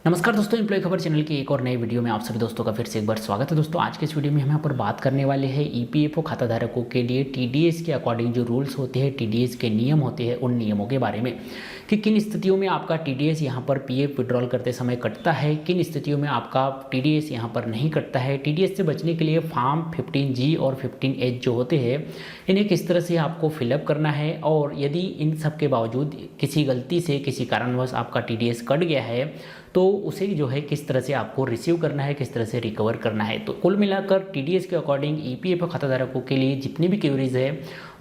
नमस्कार दोस्तों, एम्प्लॉय खबर चैनल की एक और नई वीडियो में आप सभी दोस्तों का फिर से एक बार स्वागत है। दोस्तों आज के इस वीडियो में हम यहाँ पर बात करने वाले हैं ईपीएफओ खाताधारकों के लिए टीडीएस के अकॉर्डिंग जो रूल्स होते हैं, टीडीएस के नियम होते हैं, उन नियमों के बारे में कि किन स्थितियों में आपका टीडीएस यहाँ पर पीएफ विड्रॉल करते समय कटता है, किन स्थितियों में आपका टीडीएस यहाँ पर नहीं कटता है। टीडीएस से बचने के लिए फॉर्म 15G और 15H जो होते हैं इन्हें किस तरह से आपको फिलअप करना है, और यदि इन सब के बावजूद किसी गलती से किसी कारणवश आपका टीडीएस कट गया है तो उसे जो है किस तरह से आपको रिसीव करना है, किस तरह से रिकवर करना है। तो कुल मिलाकर टीडीएस के अकॉर्डिंग ईपीएफओ खाताधारकों के लिए जितनी भी क्वेरीज है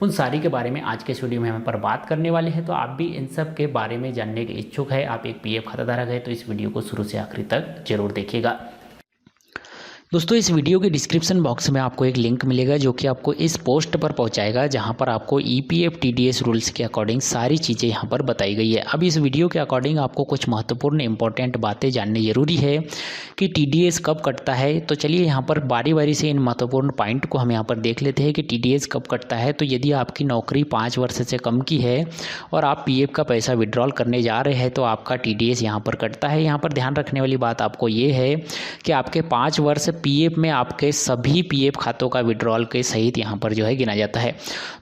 उन सारी के बारे में आज के इस वीडियो में हम पर बात करने वाले हैं। तो आप भी इन सब के बारे में जानने के इच्छुक है, आप एक पीएफ खाताधारक है, तो इस वीडियो को शुरू से आखिरी तक जरूर देखिएगा। दोस्तों इस वीडियो के डिस्क्रिप्शन बॉक्स में आपको एक लिंक मिलेगा जो कि आपको इस पोस्ट पर पहुंचाएगा, जहां पर आपको ईपीएफ टीडीएस रूल्स के अकॉर्डिंग सारी चीज़ें यहां पर बताई गई है। अब इस वीडियो के अकॉर्डिंग आपको कुछ महत्वपूर्ण इंपॉर्टेंट बातें जाननी जरूरी है कि टीडीएस कब कटता है। तो चलिए यहाँ पर बारी बारी से इन महत्वपूर्ण पॉइंट को हम यहाँ पर देख लेते हैं कि टीडीएस कब कटता है। तो यदि आपकी नौकरी 5 वर्ष से कम की है और आप पीएफ का पैसा विड्रॉल करने जा रहे हैं तो आपका टीडीएस यहाँ पर कटता है। यहाँ पर ध्यान रखने वाली बात आपको ये है कि आपके 5 वर्ष पीएफ में आपके सभी पीएफ खातों का विड्रॉल के सहित यहाँ पर जो है गिना जाता है।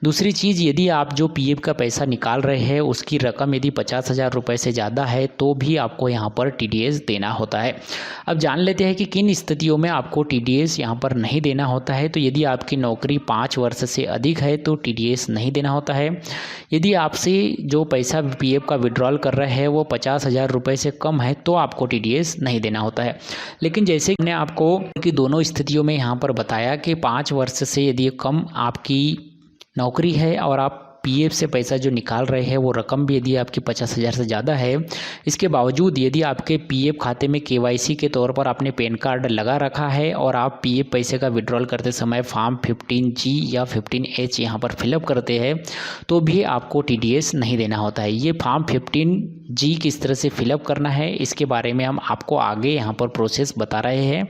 दूसरी चीज़, यदि आप जो पीएफ का पैसा निकाल रहे हैं उसकी रकम यदि 50,000 रुपये से ज़्यादा है तो भी आपको यहाँ पर टीडीएस देना होता है। अब जान लेते हैं कि किन स्थितियों में आपको टीडीएस यहाँ पर नहीं देना होता है। तो यदि आपकी नौकरी 5 वर्ष से अधिक है तो टीडीएस नहीं देना होता है। यदि आपसे जो पैसा पीएफ का विड्रॉल कर रहे हैं वो 50,000 रुपये से कम है तो आपको टीडीएस नहीं देना होता है। लेकिन जैसे मैंने आपको कि दोनों स्थितियों में यहाँ पर बताया कि 5 वर्ष से यदि कम आपकी नौकरी है और आप पीएफ से पैसा जो निकाल रहे हैं वो रकम भी यदि आपकी 50,000 से ज़्यादा है, इसके बावजूद यदि आपके पीएफ खाते में केवाईसी के तौर पर आपने पैन कार्ड लगा रखा है और आप पीएफ पैसे का विड्रॉल करते समय फॉर्म 15G या 15H यहाँ पर फिलअप करते हैं तो भी आपको टीडीएस नहीं देना होता है। ये फॉर्म 15G किस तरह से फिलअप करना है इसके बारे में हम आपको आगे यहाँ पर प्रोसेस बता रहे हैं।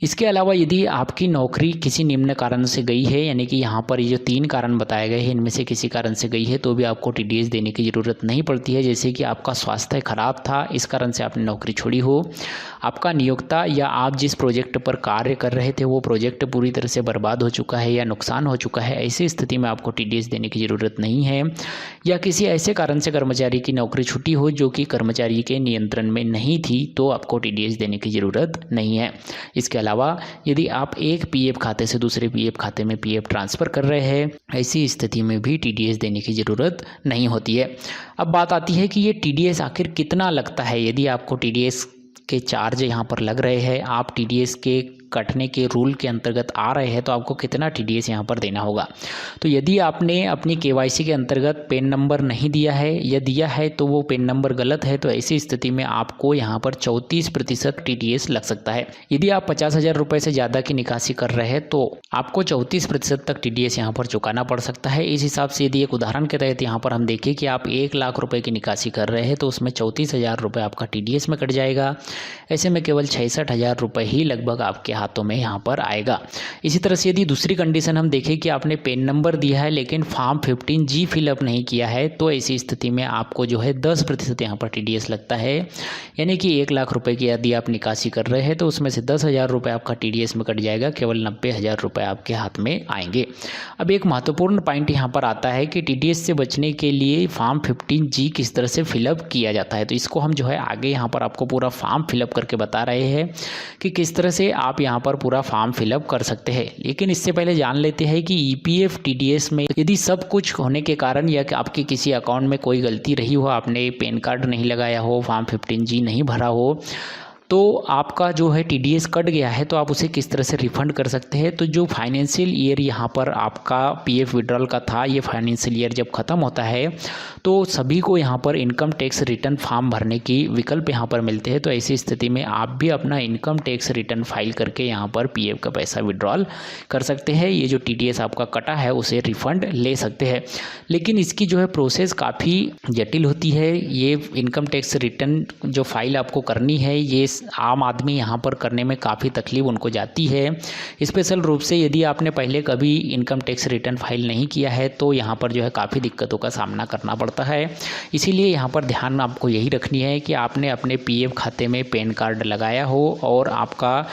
इसके अलावा यदि आपकी नौकरी किसी निम्न कारण से गई है, यानी कि यहाँ पर ये जो 3 कारण बताए गए हैं इनमें से किसी कारण से गई है तो भी आपको टीडीएस देने की ज़रूरत नहीं पड़ती है। जैसे कि आपका स्वास्थ्य खराब था, इस कारण से आपने नौकरी छोड़ी हो, आपका नियोक्ता या आप जिस प्रोजेक्ट पर कार्य कर रहे थे वो प्रोजेक्ट पूरी तरह से बर्बाद हो चुका है या नुकसान हो चुका है, ऐसी स्थिति में आपको टीडीएस देने की ज़रूरत नहीं है। या किसी ऐसे कारण से कर्मचारी की नौकरी छुट्टी हो जो कि कर्मचारी के नियंत्रण में नहीं थी तो आपको टीडीएस देने की ज़रूरत नहीं है। इसके अलावा यदि आप एक पीएफ खाते से दूसरे पीएफ खाते में पीएफ ट्रांसफ़र कर रहे हैं, ऐसी स्थिति में भी टीडीएस देने की ज़रूरत नहीं होती है। अब बात आती है कि ये टीडीएस आखिर कितना लगता है। यदि आपको टीडीएस के चार्ज यहाँ पर लग रहे हैं, आप टीडीएस के कटने के रूल के अंतर्गत आ रहे हैं तो आपको कितना टीडीएस यहाँ पर देना होगा। तो यदि आपने अपनी केवाईसी के अंतर्गत पेन नंबर नहीं दिया है या दिया है तो वो पेन नंबर गलत है तो ऐसी स्थिति में आपको यहाँ पर 34% टीडीएस लग सकता है। यदि आप 50,000 रुपये से ज़्यादा की निकासी कर रहे हैं तो आपको 34% तक टीडीएस यहाँ पर चुकाना पड़ सकता है। इस हिसाब से यदि एक उदाहरण के तहत यहाँ पर हम देखें कि आप 1 लाख रुपये की निकासी कर रहे हैं तो उसमें 34,000 रुपये आपका टीडीएस में कट जाएगा। ऐसे में केवल 66,000 रुपये ही लगभग आपके हाथों में यहाँ पर आएगा। इसी तरह से यदि दूसरी कंडीशन हम देखें कि आपने पेन नंबर दिया है लेकिन फॉर्म 15G फिलअप नहीं किया है तो ऐसी स्थिति में आपको जो है 10% यहाँ पर टीडीएस लगता है। यानी कि 1 लाख रुपए की यदि आप निकासी कर रहे हैं तो उसमें से 10,000 रुपये आपका टीडीएस में कट जाएगा, केवल 90,000 रुपये आपके हाथ में आएंगे। अब एक महत्वपूर्ण पॉइंट यहाँ पर आता है कि टीडीएस से बचने के लिए फॉर्म 15G किस तरह से फिलअप किया जाता है। तो इसको हम जो है आगे यहाँ पर आपको पूरा फॉर्म फिलअप करके बता रहे हैं कि किस तरह से आप यहाँ पर पूरा फॉर्म फिलअप कर सकते हैं। लेकिन इससे पहले जान लेते हैं कि ईपीएफ टीडीएस में यदि सब कुछ होने के कारण या कि आपके किसी अकाउंट में कोई गलती रही हो, आपने पैन कार्ड नहीं लगाया हो, फॉर्म 15G नहीं भरा हो, तो आपका जो है टीडीएस कट गया है तो आप उसे किस तरह से रिफंड कर सकते हैं। तो जो फाइनेंशियल ईयर यहाँ पर आपका पीएफ विड्रॉल का था, ये फाइनेंशियल ईयर जब ख़त्म होता है तो सभी को यहाँ पर इनकम टैक्स रिटर्न फॉर्म भरने की विकल्प यहाँ पर मिलते हैं। तो ऐसी स्थिति में आप भी अपना इनकम टैक्स रिटर्न फाइल करके यहाँ पर पीएफ का पैसा विड्रॉल कर सकते हैं। ये जो टीडीएस आपका कटा है उसे रिफंड ले सकते हैं। लेकिन इसकी जो है प्रोसेस काफ़ी जटिल होती है। ये इनकम टैक्स रिटर्न जो फाइल आपको करनी है ये आम आदमी यहाँ पर करने में काफ़ी तकलीफ उनको जाती है। स्पेशल रूप से यदि आपने पहले कभी इनकम टैक्स रिटर्न फाइल नहीं किया है तो यहाँ पर जो है काफ़ी दिक्कतों का सामना करना पड़ता है। इसीलिए यहाँ पर ध्यान आपको यही रखनी है कि आपने अपने पीएफ खाते में पैन कार्ड लगाया हो और आपका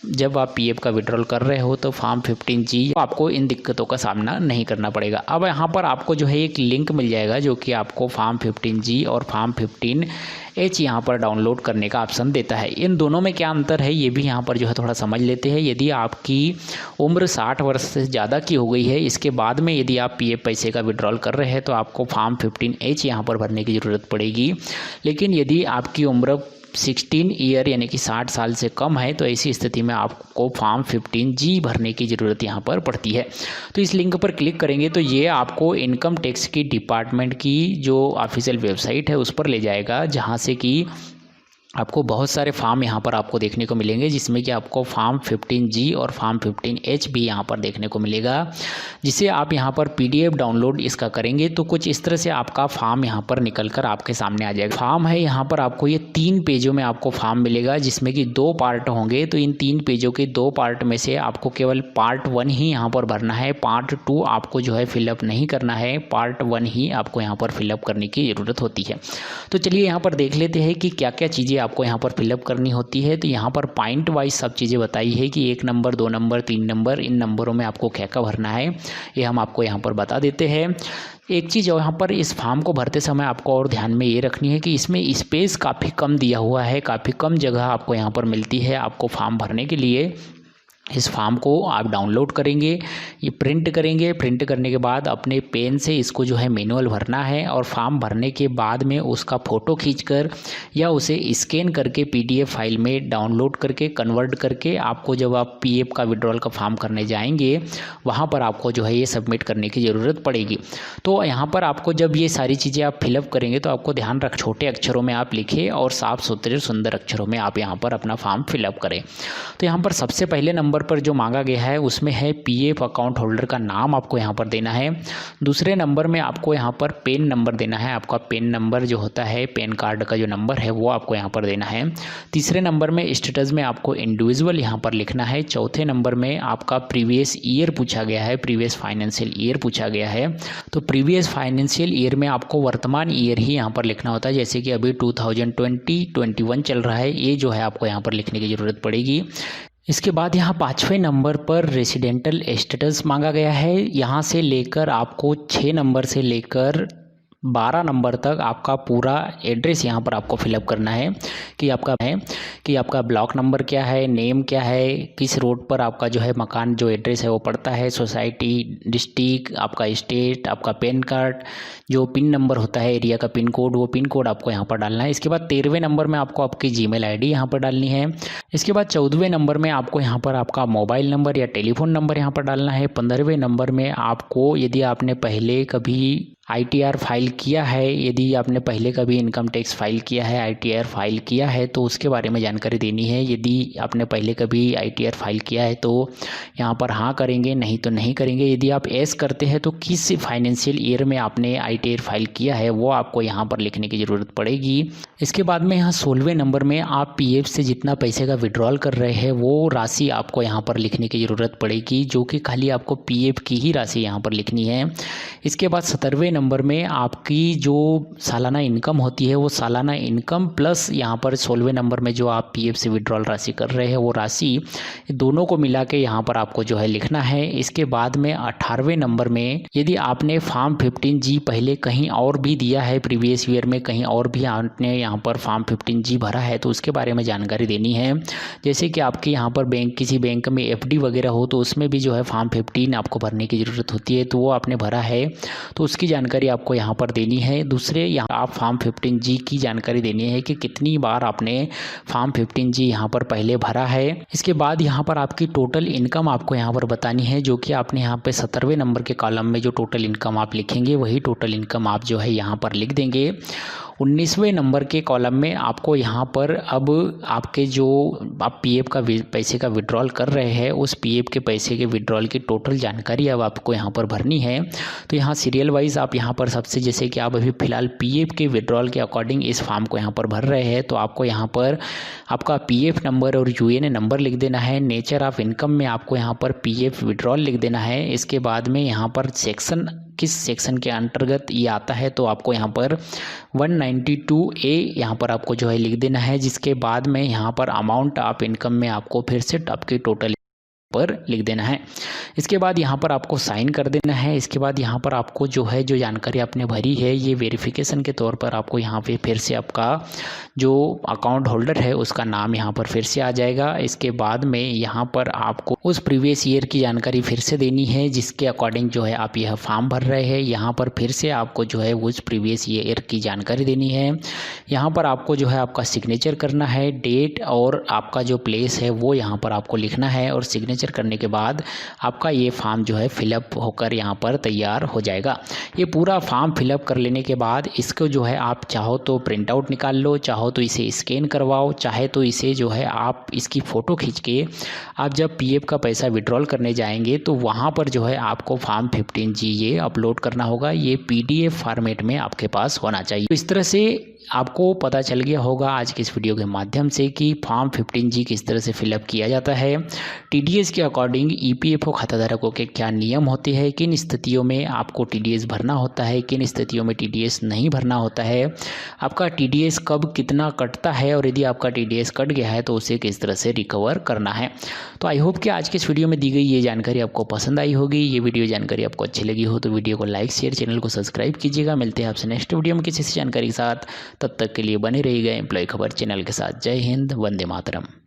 जब आप पीएफ का विड्रॉल कर रहे हो तो फॉर्म 15G आपको इन दिक्कतों का सामना नहीं करना पड़ेगा। अब यहाँ पर आपको जो है एक लिंक मिल जाएगा जो कि आपको फॉर्म 15G और फॉर्म 15H यहाँ पर डाउनलोड करने का ऑप्शन देता है। इन दोनों में क्या अंतर है ये भी यहाँ पर जो है थोड़ा समझ लेते हैं। यदि आपकी उम्र 60 वर्ष से ज़्यादा की हो गई है, इसके बाद में यदि आप पीएफ पैसे का विड्रॉल कर रहे हैं तो आपको फॉर्म 15H यहाँ पर भरने की ज़रूरत पड़ेगी। लेकिन यदि आपकी उम्र 16 ईयर यानी कि 60 साल से कम है तो ऐसी स्थिति में आपको फॉर्म 15G भरने की ज़रूरत यहाँ पर पड़ती है। तो इस लिंक पर क्लिक करेंगे तो ये आपको इनकम टैक्स की डिपार्टमेंट की जो ऑफिशियल वेबसाइट है उस पर ले जाएगा, जहाँ से कि आपको बहुत सारे फॉर्म यहाँ पर आपको देखने को मिलेंगे, जिसमें कि आपको फॉर्म 15G और फॉर्म 15H भी यहाँ पर देखने को मिलेगा, जिसे आप यहाँ पर PDF डाउनलोड इसका करेंगे तो कुछ इस तरह से आपका फॉर्म यहाँ पर निकल कर आपके सामने आ जाएगा। फॉर्म है यहाँ पर आपको ये 3 पेजों में आपको फॉर्म मिलेगा, जिसमें कि 2 पार्ट होंगे। तो इन 3 पेजों के 2 पार्ट में से आपको केवल पार्ट 1 ही यहाँ पर भरना है। पार्ट 2 आपको जो है फिलअप नहीं करना है, पार्ट 1 ही आपको यहाँ पर फिलअप करने की ज़रूरत होती है। तो चलिए यहाँ पर देख लेते हैं कि क्या क्या चीज़ें आपको यहाँ पर फिलअप करनी होती है। तो यहाँ पर पॉइंट वाइज सब चीज़ें बताई है कि 1 नंबर 2 नंबर 3 नंबर, इन नंबरों में आपको क्या क्या भरना है ये हम आपको यहाँ पर बता देते हैं। एक चीज़ यहाँ पर इस फॉर्म को भरते समय आपको और ध्यान में ये रखनी है कि इसमें स्पेस काफ़ी कम दिया हुआ है, काफ़ी कम जगह आपको यहाँ पर मिलती है आपको फॉर्म भरने के लिए। इस फॉर्म को आप डाउनलोड करेंगे, ये प्रिंट करेंगे, प्रिंट करने के बाद अपने पेन से इसको जो है मैनुअल भरना है और फॉर्म भरने के बाद में उसका फ़ोटो खींचकर या उसे स्कैन करके PDF फाइल में डाउनलोड करके कन्वर्ट करके आपको जब आप PF का विड्रॉल का फॉर्म करने जाएंगे वहाँ पर आपको जो है ये सबमिट करने की ज़रूरत पड़ेगी। तो यहाँ पर आपको जब ये सारी चीज़ें आप फिलअप करेंगे तो आपको ध्यान रख छोटे अक्षरों में आप लिखें और साफ सुथरे सुंदर अक्षरों में आप यहाँ पर अपना फॉर्म फिलअप करें। तो यहाँ पर सबसे पहले नंबर पर जो मांगा गया है उसमें है PF अकाउंट होल्डर का नाम आपको यहाँ पर देना है। दूसरे नंबर में आपको यहाँ पर पेन नंबर देना है, आपका पेन नंबर जो होता है पैन कार्ड का जो नंबर है वो आपको यहाँ पर देना है। तीसरे नंबर में स्टेटस में आपको इंडिविजुअल यहाँ पर लिखना है। चौथे नंबर में आपका प्रीवियस ईयर पूछा गया है, प्रीवियस फाइनेंशियल ईयर पूछा गया है। तो प्रीवियस फाइनेंशियल ईयर में आपको वर्तमान ईयर ही यहाँ पर लिखना होता है, जैसे कि अभी 2020-21 चल रहा है, ये जो है आपको यहाँ पर लिखने की ज़रूरत पड़ेगी। इसके बाद यहाँ 5वें नंबर पर रेसिडेंटल स्टेटस मांगा गया है। यहाँ से लेकर आपको 6 नंबर से लेकर 12 नंबर तक आपका पूरा एड्रेस यहाँ पर आपको फिलअप करना है कि आपका ब्लॉक नंबर क्या है, नेम क्या है, किस रोड पर आपका जो है मकान जो एड्रेस है वो पड़ता है, सोसाइटी, डिस्ट्रिक्ट, आपका स्टेट, आपका पैन कार्ड, जो पिन नंबर होता है एरिया का पिन कोड, वो पिन कोड आपको यहाँ पर डालना है। इसके बाद 13वें नंबर में आपको आपकी जीमेल ID यहाँ पर डालनी है। इसके बाद 14वें नंबर में आपको यहाँ पर आपका मोबाइल नंबर या टेलीफोन नंबर यहाँ पर डालना है। 15वें नंबर में आपको यदि आपने पहले कभी ITR फाइल किया है, यदि आपने पहले कभी इनकम टैक्स फाइल किया है, ITR फाइल किया है तो उसके बारे में जानकारी देनी है। यदि आपने पहले कभी ITR फाइल किया है तो यहाँ पर हाँ करेंगे, नहीं तो नहीं करेंगे। यदि आप एस करते हैं तो किस फाइनेंशियल ईयर में आपने ITR फाइल किया है वो आपको यहाँ पर लिखने की ज़रूरत पड़ेगी। इसके बाद में यहाँ 16वें नंबर में आप PF से जितना पैसे का विड्रॉल कर रहे हैं वो राशि आपको यहाँ पर लिखने की ज़रूरत पड़ेगी, जो कि खाली आपको PF की ही राशि यहाँ पर लिखनी है। इसके बाद 17वें नंबर में आपकी जो सालाना इनकम होती है वो सालाना इनकम प्लस यहाँ पर 16वें नंबर में जो आप PF से विड्रॉल राशि कर रहे हैं वो राशि, दोनों को मिला के यहाँ पर आपको जो है लिखना है। इसके बाद में 18वें नंबर में यदि आपने फॉर्म 15G पहले कहीं और भी दिया है, प्रीवियस ईयर में कहीं और भी आपने यहाँ पर फॉर्म 15G भरा है तो उसके बारे में जानकारी देनी है। जैसे कि आपके यहाँ पर किसी बैंक में FD वगैरह हो तो उसमें भी जो है फॉर्म 15 आपको भरने की ज़रूरत होती है, तो वो आपने भरा है तो उसकी जानकारी आपको यहाँ पर देनी है। दूसरे यहाँ आप फॉर्म 15G की जानकारी देनी है कि कितनी बार आपने फॉर्म 15G यहाँ पर पहले भरा है। इसके बाद यहाँ पर आपकी टोटल इनकम आपको यहाँ पर बतानी है, जो कि आपने यहाँ पे 17वें नंबर के कॉलम में जो टोटल इनकम आप लिखेंगे वही टोटल इनकम आप जो है यहाँ पर लिख देंगे। 19वें नंबर के कॉलम में आपको यहाँ पर अब आपके जो आप पीएफ का पैसे का विड्रॉल कर रहे हैं उस पीएफ के पैसे के विड्रॉल की टोटल जानकारी अब आपको यहाँ पर भरनी है। तो यहाँ सीरियल वाइज आप यहाँ पर सबसे, जैसे कि आप अभी फ़िलहाल पीएफ के विड्रॉल के अकॉर्डिंग इस फॉर्म को यहाँ पर भर रहे हैं, तो आपको यहाँ पर आपका पीएफ नंबर और यूएएन नंबर लिख देना है। नेचर ऑफ इनकम में आपको यहाँ पर पीएफ विड्रॉल लिख देना है। इसके बाद में यहाँ पर सेक्शन, किस सेक्शन के अंतर्गत ये आता है, तो आपको यहाँ पर 192A यहाँ पर आपको जो है लिख देना है। जिसके बाद में यहाँ पर अमाउंट ऑफ इनकम में आपको फिर से आपकी टोटल पर लिख देना है। इसके बाद यहाँ पर आपको साइन कर देना है। इसके बाद यहाँ पर आपको जो है जो जानकारी आपने भरी है ये वेरिफिकेशन के तौर पर आपको यहाँ पे फिर से आपका जो अकाउंट होल्डर है उसका नाम यहाँ पर फिर से आ जाएगा। इसके बाद में यहाँ पर आपको उस प्रीवियस ईयर की जानकारी फिर से देनी है जिसके अकॉर्डिंग जो है आप यह फॉर्म भर रहे हैं। यहाँ पर फिर से आपको जो है उस प्रीवियस ईयर की जानकारी देनी है। यहाँ पर आपको जो है आपका सिग्नेचर करना है, डेट और आपका जो प्लेस है वो यहाँ पर आपको लिखना है और सिग्नेचर करने के बाद आपका ये फॉर्म जो है फिलअप होकर यहाँ पर तैयार हो जाएगा। ये पूरा फॉर्म फिलअप कर लेने के बाद इसको जो है आप चाहो तो प्रिंट आउट निकाल लो, चाहो तो इसे स्कैन करवाओ, चाहे तो इसे जो है आप इसकी फ़ोटो खींच के आप जब पीएफ का पैसा विड्रॉल करने जाएंगे तो वहाँ पर जो है आपको फॉर्म 15G ये अपलोड करना होगा। ये PDF फॉर्मेट में आपके पास होना चाहिए। तो इस तरह से आपको पता चल गया होगा आज की इस वीडियो के माध्यम से कि फॉर्म 15G किस तरह से फिलअप किया जाता है, टीडीएस के अकॉर्डिंग ईपीएफओ खाताधारकों के क्या नियम होते हैं, किन स्थितियों में आपको टीडीएस भरना होता है, किन स्थितियों में टीडीएस नहीं भरना होता है, आपका टीडीएस कब कितना कटता है और यदि आपका टीडीएस कट गया है तो उसे किस तरह से रिकवर करना है। तो आई होप कि आज के इस वीडियो में दी गई ये जानकारी आपको पसंद आई होगी। ये वीडियो जानकारी आपको अच्छी लगी हो तो वीडियो को लाइक शेयर, चैनल को सब्सक्राइब कीजिएगा। मिलते हैं आपसे नेक्स्ट वीडियो में किसी जानकारी के साथ। तब तक के लिए बने रहिएगा एम्प्लॉय खबर चैनल के साथ। जय हिंद, वंदे मातरम।